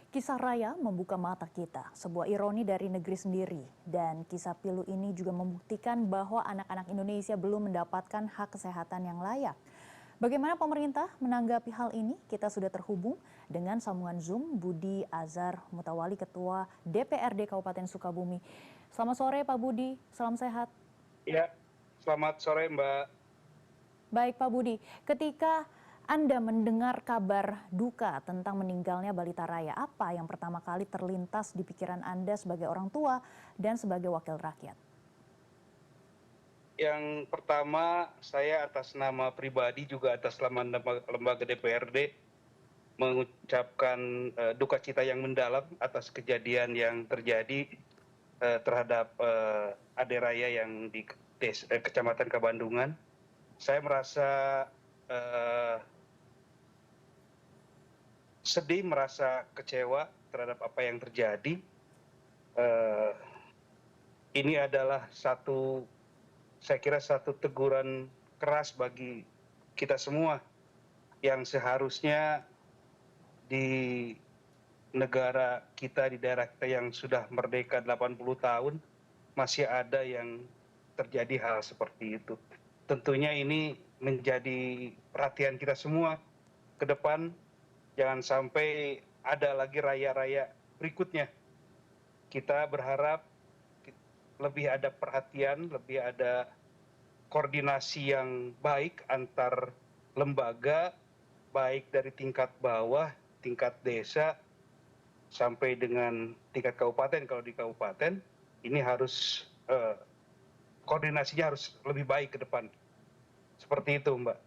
Kisah Raya membuka mata kita, sebuah ironi dari negeri sendiri. Dan kisah pilu ini juga membuktikan bahwa anak-anak Indonesia belum mendapatkan hak kesehatan yang layak. Bagaimana pemerintah menanggapi hal ini? Kita sudah terhubung dengan sambungan Zoom Budi Azhar Mutawali, Ketua DPRD Kabupaten Sukabumi. Selamat sore Pak Budi, salam sehat. Ya, selamat sore Mbak. Baik Pak Budi, ketika Anda mendengar kabar duka tentang meninggalnya Balita Raya, apa yang pertama kali terlintas di pikiran Anda sebagai orang tua dan sebagai wakil rakyat? Yang pertama, saya atas nama pribadi juga atas nama lembaga DPRD mengucapkan duka cita yang mendalam atas kejadian yang terjadi terhadap Ade Raya yang di Kecamatan Kabandungan. Saya merasa eh, sedih, merasa kecewa terhadap apa yang terjadi. Eh, ini adalah saya kira satu teguran keras bagi kita semua yang seharusnya di negara kita, di daerah kita yang sudah merdeka 80 tahun, masih ada yang terjadi hal seperti itu. Tentunya ini menjadi perhatian kita semua ke depan, jangan sampai ada lagi raya-raya berikutnya. Kita berharap lebih ada perhatian, lebih ada koordinasi yang baik antar lembaga, baik dari tingkat bawah, tingkat desa, sampai dengan tingkat kabupaten. Kalau di kabupaten, ini harus koordinasinya harus lebih baik ke depan. Seperti itu, Mbak.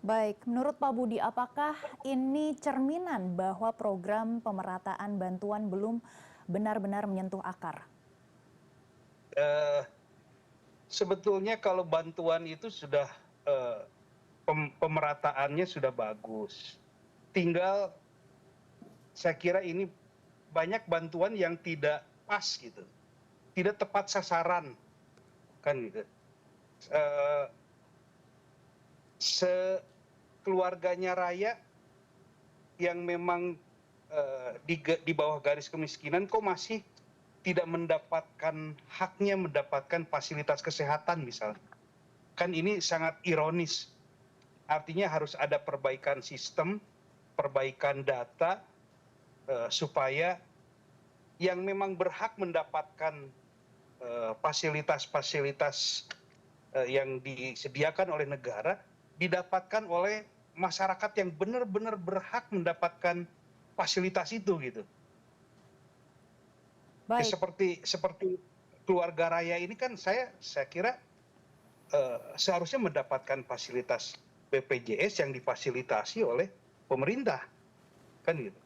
Baik, menurut Pak Budi, apakah ini cerminan bahwa program pemerataan bantuan belum benar-benar menyentuh akar? Eh, Sebetulnya kalau bantuan itu sudah pemerataannya sudah bagus. Tinggal saya kira ini banyak bantuan yang tidak pas gitu, tidak tepat sasaran kan gitu. Eh, Sekeluarganya Raya yang memang di bawah garis kemiskinan kok masih tidak mendapatkan haknya mendapatkan fasilitas kesehatan misalnya. Kan ini sangat ironis. Artinya harus ada perbaikan sistem, perbaikan data supaya yang memang berhak mendapatkan fasilitas-fasilitas yang disediakan oleh negara didapatkan oleh masyarakat yang benar-benar berhak mendapatkan fasilitas itu gitu. Ya, Baik, seperti keluarga Raya ini kan saya kira seharusnya mendapatkan fasilitas BPJS yang difasilitasi oleh pemerintah kan gitu.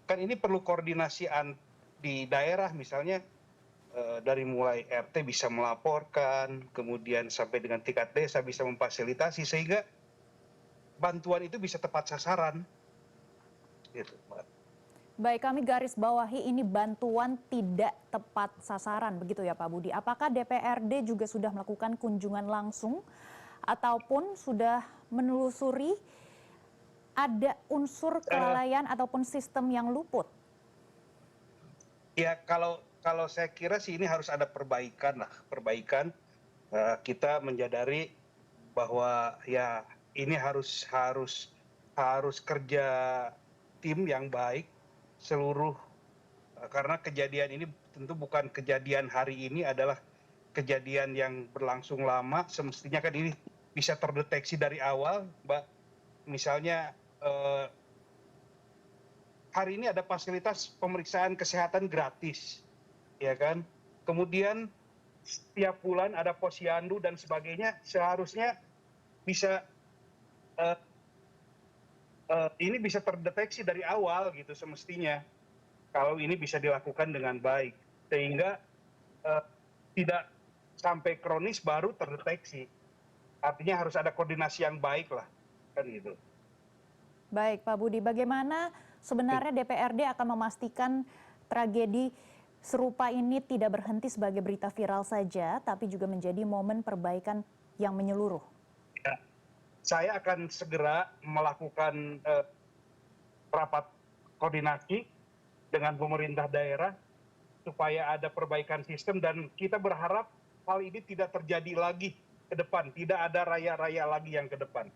Kan ini perlu koordinasi di daerah misalnya, dari mulai RT bisa melaporkan, kemudian sampai dengan tingkat desa bisa memfasilitasi sehingga bantuan itu bisa tepat sasaran gitu, Mbak. baik, kami garis bawahi ini bantuan tidak tepat sasaran, begitu ya Pak Budi. Apakah DPRD juga sudah melakukan kunjungan langsung ataupun sudah menelusuri ada unsur Eh, kelalaian ataupun sistem yang luput? Ya, kalau saya kira sih ini harus ada perbaikan lah, perbaikan. Kita menyadari bahwa ya ini harus kerja tim yang baik seluruh, karena kejadian ini tentu bukan kejadian hari ini, adalah kejadian yang berlangsung lama. Semestinya kan ini bisa terdeteksi dari awal, Mbak. Misalnya hari ini ada fasilitas pemeriksaan kesehatan gratis, ya kan? Kemudian setiap bulan ada posyandu dan sebagainya, seharusnya bisa eh, ini bisa terdeteksi dari awal gitu semestinya. Kalau ini bisa dilakukan dengan baik, sehingga eh, tidak sampai kronis baru terdeteksi. Artinya harus ada koordinasi yang baik lah, kan gitu. Baik, Pak Budi, bagaimana sebenarnya DPRD akan memastikan tragedi serupa ini tidak berhenti sebagai berita viral saja, tapi juga menjadi momen perbaikan yang menyeluruh? Ya, saya akan segera melakukan rapat koordinasi dengan pemerintah daerah supaya ada perbaikan sistem, dan kita berharap hal ini tidak terjadi lagi ke depan, tidak ada raya-raya lagi yang ke depan.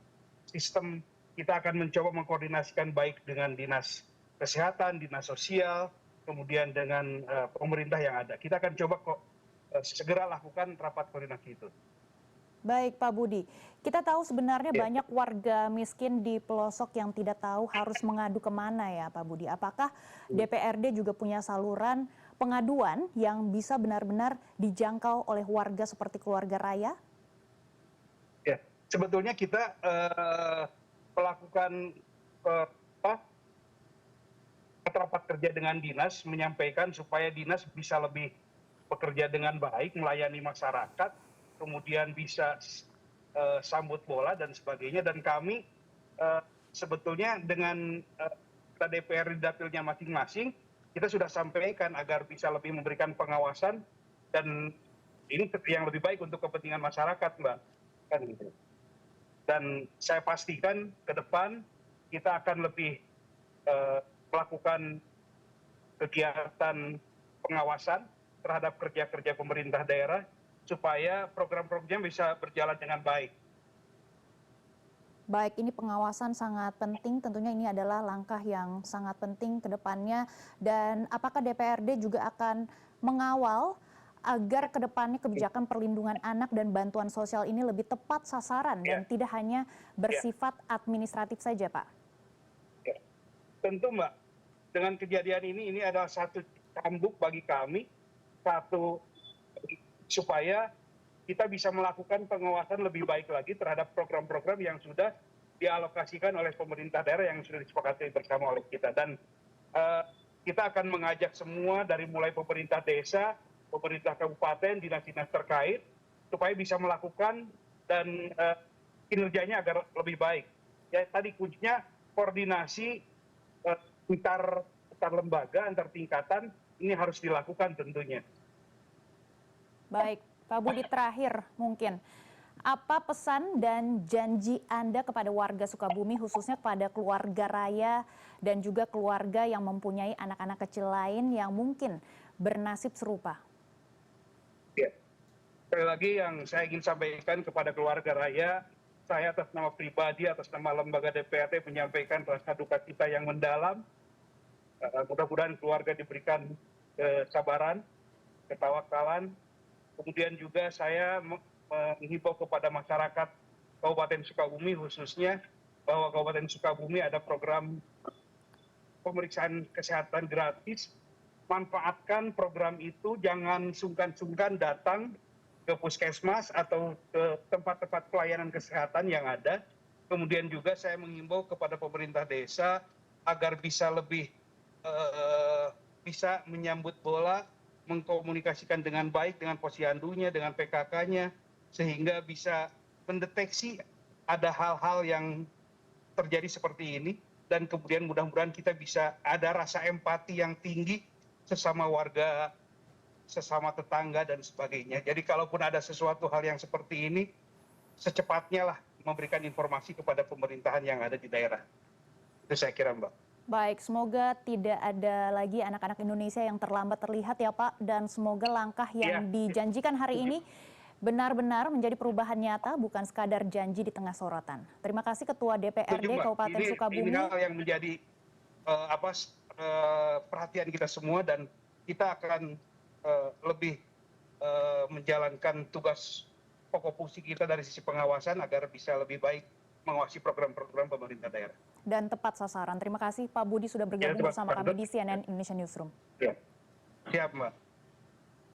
Sistem kita akan mencoba mengkoordinasikan baik dengan dinas kesehatan, dinas sosial, kemudian dengan pemerintah yang ada. Kita akan coba segera lakukan rapat koordinasi itu. Baik Pak Budi, kita tahu sebenarnya Ya. banyak warga miskin di pelosok yang tidak tahu harus mengadu kemana ya Pak Budi. Apakah DPRD juga punya saluran pengaduan yang bisa benar-benar dijangkau oleh warga seperti keluarga Raya? Ya, sebetulnya kita melakukan rapat kerja dengan dinas, menyampaikan supaya dinas bisa lebih bekerja dengan baik, melayani masyarakat, kemudian bisa sambut bola dan sebagainya. Dan kami sebetulnya dengan DPR di dapilnya masing-masing, kita sudah sampaikan agar bisa lebih memberikan pengawasan, dan ini yang lebih baik untuk kepentingan masyarakat, Mbak. Kan gitu. Dan saya pastikan ke depan kita akan lebih melakukan kegiatan pengawasan terhadap kerja-kerja pemerintah daerah supaya program-programnya bisa berjalan dengan baik. Baik, ini pengawasan sangat penting, tentunya ini adalah langkah yang sangat penting ke depannya. Dan apakah DPRD juga akan mengawal agar ke depannya kebijakan perlindungan anak dan bantuan sosial ini lebih tepat sasaran dan tidak hanya bersifat administratif saja, Pak? Ya. Tentu, Mbak, dengan kejadian ini adalah satu cambuk bagi kami, supaya kita bisa melakukan pengawasan lebih baik lagi terhadap program-program yang sudah dialokasikan oleh pemerintah daerah yang sudah disepakati bersama oleh kita. Dan kita akan mengajak semua dari mulai pemerintah desa, pemerintah kabupaten, dinas-dinas terkait, supaya bisa melakukan dan kinerjanya agar lebih baik. Ya, tadi kuncinya koordinasi antar lembaga, antar tingkatan, ini harus dilakukan tentunya. Baik, Pak Budi, terakhir mungkin, apa pesan dan janji Anda kepada warga Sukabumi, khususnya kepada keluarga Raya dan juga keluarga yang mempunyai anak-anak kecil lain yang mungkin bernasib serupa? Ya. Sekali lagi yang saya ingin sampaikan kepada keluarga Raya, saya atas nama pribadi, atas nama lembaga DPRD menyampaikan rasa duka cita yang mendalam. Mudah-mudahan keluarga diberikan kesabaran, ketawakalan. Kemudian juga saya menghimbau kepada masyarakat Kabupaten Sukabumi khususnya, bahwa Kabupaten Sukabumi ada program pemeriksaan kesehatan gratis. Manfaatkan program itu, jangan sungkan-sungkan datang ke puskesmas atau ke tempat-tempat pelayanan kesehatan yang ada. Kemudian juga saya menghimbau kepada pemerintah desa agar bisa lebih bisa menyambut bola, mengkomunikasikan dengan baik dengan posyandunya, dengan PKK-nya, sehingga bisa mendeteksi ada hal-hal yang terjadi seperti ini, dan kemudian mudah-mudahan kita bisa ada rasa empati yang tinggi sesama warga, sesama tetangga dan sebagainya. Jadi kalaupun ada sesuatu hal yang seperti ini, secepatnya lah memberikan informasi kepada pemerintahan yang ada di daerah. Itu saya kira, Mbak. Baik, semoga tidak ada lagi anak-anak Indonesia yang terlambat terlihat ya Pak, dan semoga langkah yang dijanjikan hari ini benar-benar menjadi perubahan nyata, bukan sekadar janji di tengah sorotan. Terima kasih Ketua DPRD Kabupaten Sukabumi. Ini hal yang menjadi perhatian kita semua, dan kita akan lebih menjalankan tugas pokok fungsi kita dari sisi pengawasan agar bisa lebih baik mengawasi program-program pemerintah daerah. Dan tepat sasaran. Terima kasih Pak Budi sudah bergabung bersama kami di CNN Indonesia Newsroom. Ya. Siap, Mbak.